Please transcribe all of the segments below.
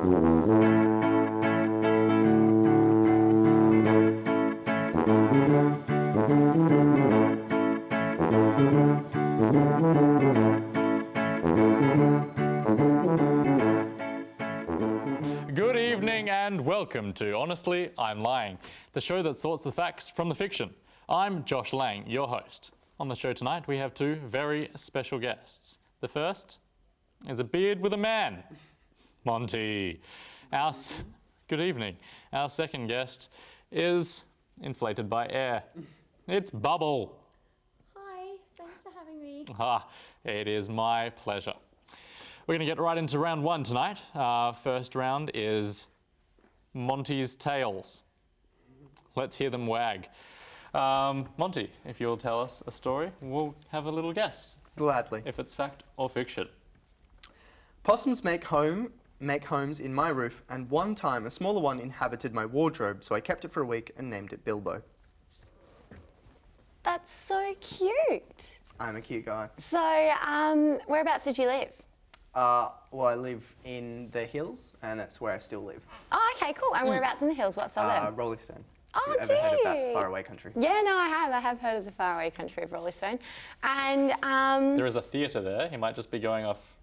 Good evening and welcome to Honestly, I'm Lying, the show that sorts the facts from the fiction. I'm Josh Lang, your host. On the show tonight we have two very special guests. The first is a beard with a man, Monty. Good evening. Our second guest is inflated by air. It's Bubble. Hi, thanks for having me. It is my pleasure. We're going to get right into round one tonight. Our first round is Monty's Tales. Let's hear them wag. Monty, if you'll tell us a story, we'll have a little guess. Gladly. If it's fact or fiction. Possums make homes in my roof, and one time a smaller one inhabited my wardrobe, so I kept it for a week and named it Bilbo. That's so cute. I'm a cute guy. So, whereabouts did you live? Well, I live in the hills, and that's where I still live. Oh, okay, cool. And whereabouts in the hills? What suburb? Rollystone. Oh, Have you ever heard of that faraway country? Yeah, no, I have. I have heard of the faraway country of Rollystone. And, There is a theatre there. He might just be going off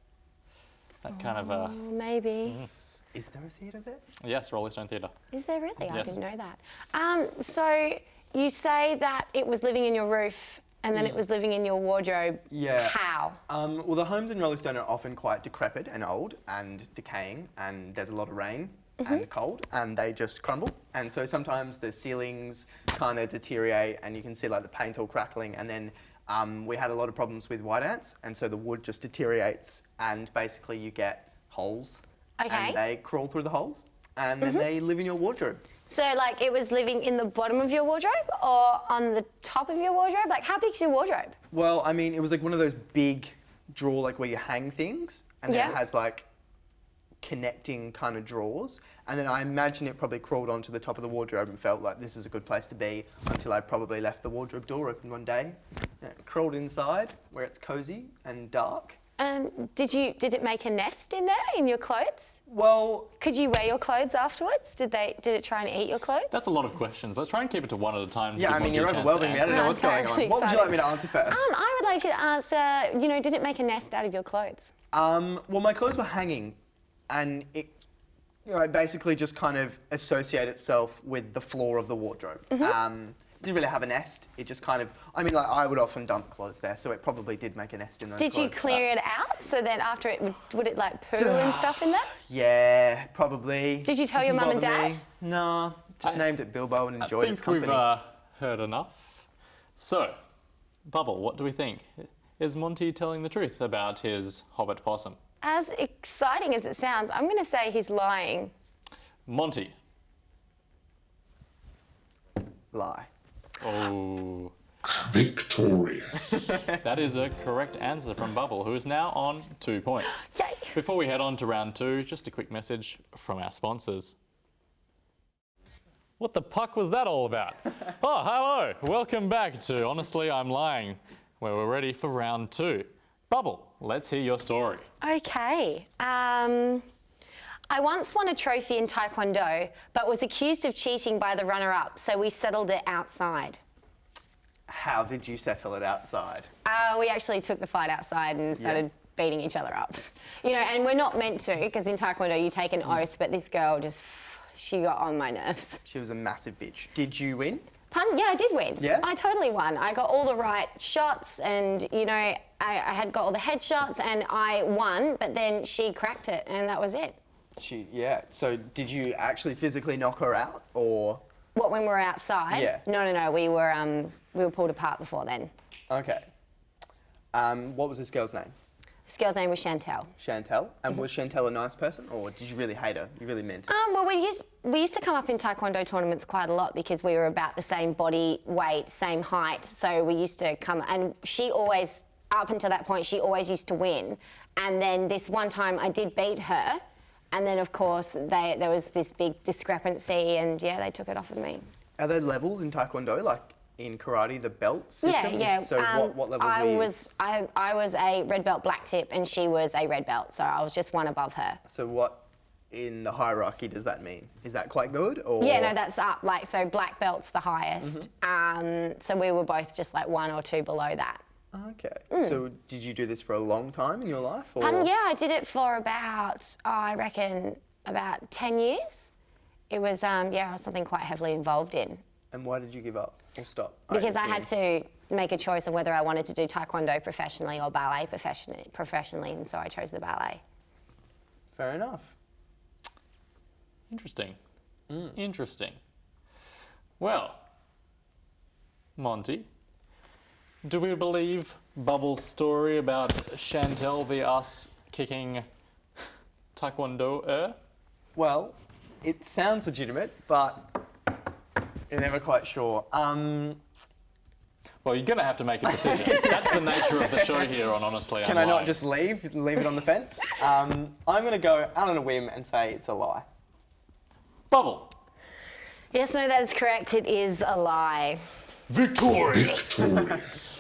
that kind of a... maybe. Is there a theatre there? Yes, Rollystone Theatre. Is there really? I Yes. didn't know that. So, you say that it was living in your roof and then it was living in your wardrobe. Yeah. How? Well, the homes in Rollystone are often quite decrepit and old and decaying, and there's a lot of rain and cold, and they just crumble. And so sometimes the ceilings kind of deteriorate, and you can see like the paint all crackling. And then we had a lot of problems with white ants, and so the wood just deteriorates, and basically you get holes, and they crawl through the holes, and then they live in your wardrobe. So, like, it was living in the bottom of your wardrobe or on the top of your wardrobe? Like, how big's your wardrobe? Well, I mean, it was like one of those big drawer, like where you hang things, and then it has like connecting kind of drawers. And then I imagine it probably crawled onto the top of the wardrobe and felt like this is a good place to be, until I probably left the wardrobe door open one day. And it crawled inside where it's cozy and dark. Did it make a nest in there, in your clothes? Well... Could you wear your clothes afterwards? Did it try and eat your clothes? That's a lot of questions. Let's try and keep it to one at a time. Yeah, I mean, you're overwhelming me. I don't know what's going on. What would you like me to answer first? I would like you to answer, you know, did it make a nest out of your clothes? Well, my clothes were hanging, and it basically just kind of associate itself with the floor of the wardrobe. It didn't really have a nest. It just kind of, I mean, like, I would often dump clothes there, so it probably did make a nest in those clothes. Did you clear it out? So then after it, would it like poo and stuff in there? Yeah, probably. Did you tell your mum and dad? No, just named it Bilbo and enjoyed its company. I think we've heard enough. So, Bubble, what do we think? Is Monty telling the truth about his hobbit possum? As exciting as it sounds, I'm going to say he's lying. Monty. Lie. Oh. Victorious. That is a correct answer from Bubble, who is now on 2 points. Yay. Before we head on to round two, just a quick message from our sponsors. What the puck was that all about? Oh, hello. Welcome back to Honestly, I'm Lying, where we're ready for round two. Bubble, let's hear your story. Okay. I once won a trophy in Taekwondo, but was accused of cheating by the runner-up, so we settled it outside. How did you settle it outside? We actually took the fight outside and started beating each other up. You know, and we're not meant to, because in Taekwondo you take an oath, but this girl just, she got on my nerves. She was a massive bitch. Did you win? Pardon? Yeah, I did win. Yeah? I totally won. I got all the right shots and, you know, I had got all the headshots and I won, but then she cracked it and that was it. So did you actually physically knock her out, or...? What, when we were outside? Yeah. No, we were pulled apart before then. Okay. What was this girl's name? This girl's name was Chantel. Chantel? And was Chantel a nice person, or did you really hate her? You really meant it? Well, we used to come up in Taekwondo tournaments quite a lot because we were about the same body weight, same height, so we used to come, and she always, up until that point, she always used to win. And then this one time I did beat her, and then, of course, there was this big discrepancy, and, yeah, they took it off of me. Are there levels in Taekwondo, like in karate, the belt system? Yeah. So what levels were you? I was a red belt black tip, and she was a red belt, so I was just one above her. So what in the hierarchy does that mean? Is that quite good? Or? Yeah, no, that's up. Like, so black belt's the highest. So we were both just like 1 or 2 below that. Okay. So did you do this for a long time in your life? Or? Yeah, I did it for about, I reckon, about 10 years. It was, I was something quite heavily involved in. And why did you give up or stop? Because I had to make a choice of whether I wanted to do taekwondo professionally or ballet professionally, and so I chose the ballet. Fair enough. Interesting. Interesting. Well, Monty, do we believe Bubble's story about Chantel the ass-kicking taekwondo-er? Well, it sounds legitimate, but you're never quite sure. Well, you're going to have to make a decision. That's the nature of the show here on Honestly, Can I not just leave it on the fence? I'm going to go out on a whim and say it's a lie. Bubble. Yes, no, that is correct. It is a lie. Victorious.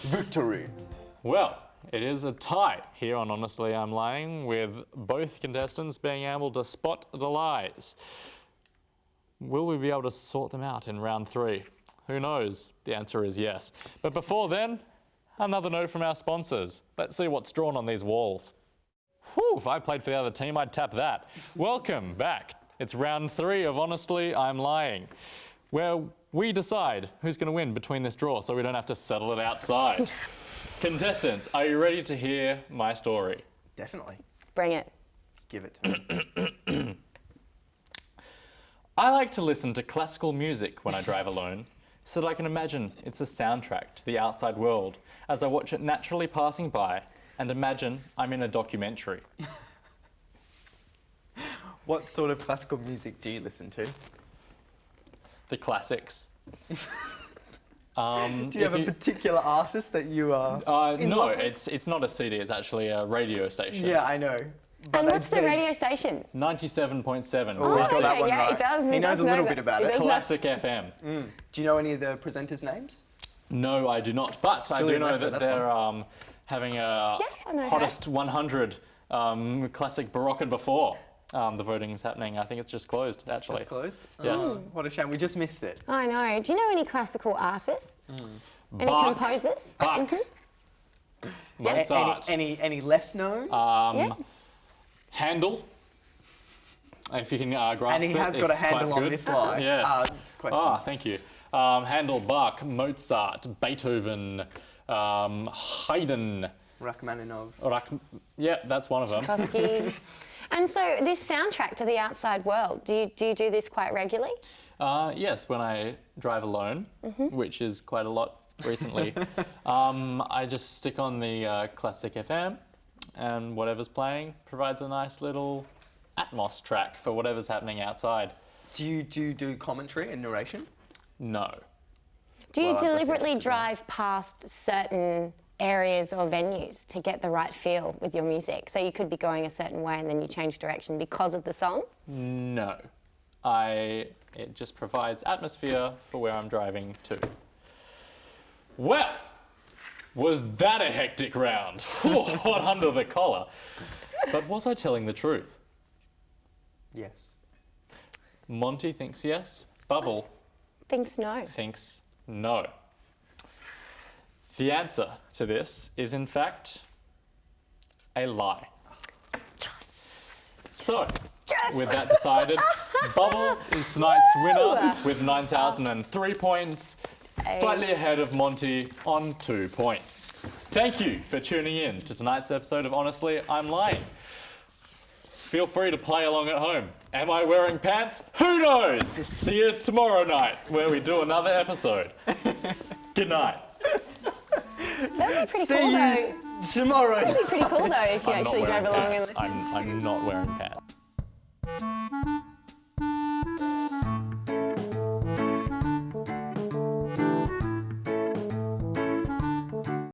Victory. Well, it is a tie here on Honestly, I'm Lying, with both contestants being able to spot the lies. Will we be able to sort them out in round 3? Who knows? The answer is yes. But before then, another note from our sponsors. Let's see what's drawn on these walls. Whew, if I played for the other team, I'd tap that. Welcome back. It's round 3 of Honestly, I'm Lying, where we decide who's going to win between this draw so we don't have to settle it outside. Contestants, are you ready to hear my story? Definitely. Bring it. Give it to me. I like to listen to classical music when I drive alone, so that I can imagine it's a soundtrack to the outside world as I watch it naturally passing by and imagine I'm in a documentary. What sort of classical music do you listen to? The classics. Do you have a particular artist that you are in no, love with? it's not a CD, it's actually a radio station. Yeah, I know. But And what's the radio station? 97.7. Oh, he's got that one yeah, right. he does. He knows does a little know bit that. about He it. does know- Classic FM. Do you know any of the presenters' names? No, I do not. But I do Julian know Lester, that that's they're having a Yes, I know hottest 100 classic Baroque and before. The voting's happening. I think it's just closed, actually. That's close. Yes. Oh, what a shame. We just missed it. I know. Do you know any classical artists? Any Bach. composers? Bach. Mozart. Any less known? Yeah. Handel. If you can grasp it. And he has got a it's quite handle on good. this lie. Yes. Question. Thank you. Handel, Bach, Mozart, Beethoven, Haydn. Rachmaninoff. Yeah, that's one of them. Tchaikovsky. And so this soundtrack to the outside world, do you do this quite regularly? Yes, when I drive alone, which is quite a lot recently, I just stick on the classic FM, and whatever's playing provides a nice little Atmos track for whatever's happening outside. Do you do commentary and narration? No. Do you Well, I've got deliberately things to do. drive past certain areas or venues to get the right feel with your music? So you could be going a certain way and then you change direction because of the song? No. It just provides atmosphere for where I'm driving to. Well, was that a hectic round? What under the collar? But was I telling the truth? Yes. Monty thinks yes. Bubble Thinks no. thinks no. The answer to this is, in fact, a lie. So, with that decided, Bubble is tonight's winner with 9,003 points, slightly ahead of Monty on 2 points. Thank you for tuning in to tonight's episode of Honestly, I'm Lying. Feel free to play along at home. Am I wearing pants? Who knows? See you tomorrow night where we do another episode. Good night. That'd be pretty See cool you though. tomorrow. That'd be pretty cool though if you I'm not actually wearing drove along and pants. I'm not wearing pants.